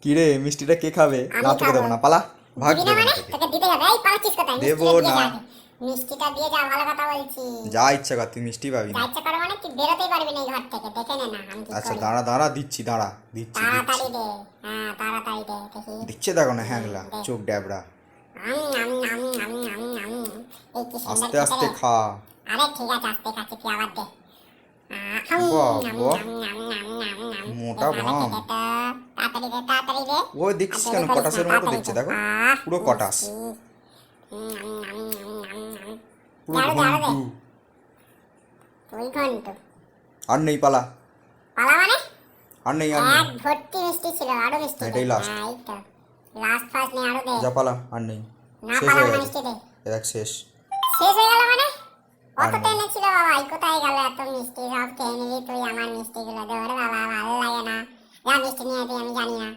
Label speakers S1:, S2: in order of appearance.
S1: কি রে, মিষ্টিটা কে খাবে?
S2: আমি
S1: না, তোকে
S2: খাবো।
S1: দেবো না, পালা, ভাগ
S2: দিবি না
S1: এখান
S2: মানে
S1: থেকে।
S2: তোকে দিতে হবে। এই পালাচ্ছিস কোথায়?
S1: দেবো
S2: মিষ্টিটা দিয়ে
S1: না।
S2: যা আগে। মিষ্টিটা দিয়ে যা, ভালো কথা বলছি।
S1: যা ইচ্ছা কর, তুই মিষ্টি পাবি
S2: যা
S1: না।
S2: ইচ্ছা করো মানে তুই বেরোতেই পারবি না এই ঘর থেকে। দেখে নে না আমি কি
S1: আচ্ছা
S2: করি।
S1: দাঁড়া দাঁড়া, দিচ্ছি, দাঁড়া, দিচ্ছি দিচ্ছি।
S2: তাড়াতাড়ি দে। হ্যাঁ তাড়াতাড়ি দে দেখি।
S1: দিচ্ছে দেখো না, হ্যাংলা
S2: দে।
S1: চোখ ড্যাবড়া।
S2: এই কি সুন্দর
S1: আস্তে
S2: খেতে
S1: আস্তে
S2: রে।
S1: খা।
S2: আরে ঠিক আছে আস্তে খাচ্ছি, তুই আবার দে। হাম, নাম,
S1: বাবা,
S2: নাম, নাম, নাম, নাম, নাম।
S1: মোটা
S2: দে,
S1: ভাম।
S2: তাড়াতাড়ি দে তো। তাড়াতাড়ি দে, তাড়াতাড়ি দে।
S1: ও
S2: আর
S1: দেখছিস
S2: দেরি
S1: কেন,
S2: করিস না,
S1: পটাশের মতো
S2: তাড়াতাড়ি
S1: দেখছে
S2: দে।
S1: দেখো, পুরো পটাশ,
S2: মিষ্টি। নাম, নাম, নাম, নাম, নাম।
S1: পুরো
S2: দে, আরো দে, আরো দে।
S1: ঘন্টু।
S2: তুই ঘন্টু।
S1: আর নেই, পালা।
S2: পালা মানে?
S1: আর নেই, আর নেই।
S2: এক ভর্তি মিষ্টি ছিল, আরো মিষ্টি দে।
S1: এটাই লাস্ট।
S2: হ্যাঁ এই তো। লাস্ট ফার্স্ট নেই, আরো দে।
S1: যা পালা, আর নেই।
S2: না
S1: শেষ
S2: পালাবো
S1: হয়ে
S2: না,
S1: গেছে।
S2: মিষ্টি দে।
S1: দেখ শেষ।
S2: শেষ হয়ে গেল মানে?
S1: আর
S2: অত
S1: নেই।
S2: টেনে ছিল বাবা, এই কোথায় গেল এত মিষ্টি? সব খেয়ে নিবি তুই আমার মিষ্টি গুলো। দে ওরে বাবা, ভালো লাগে না। যা মিষ্টি নিয়ে আয় তুই, আমি জানি না।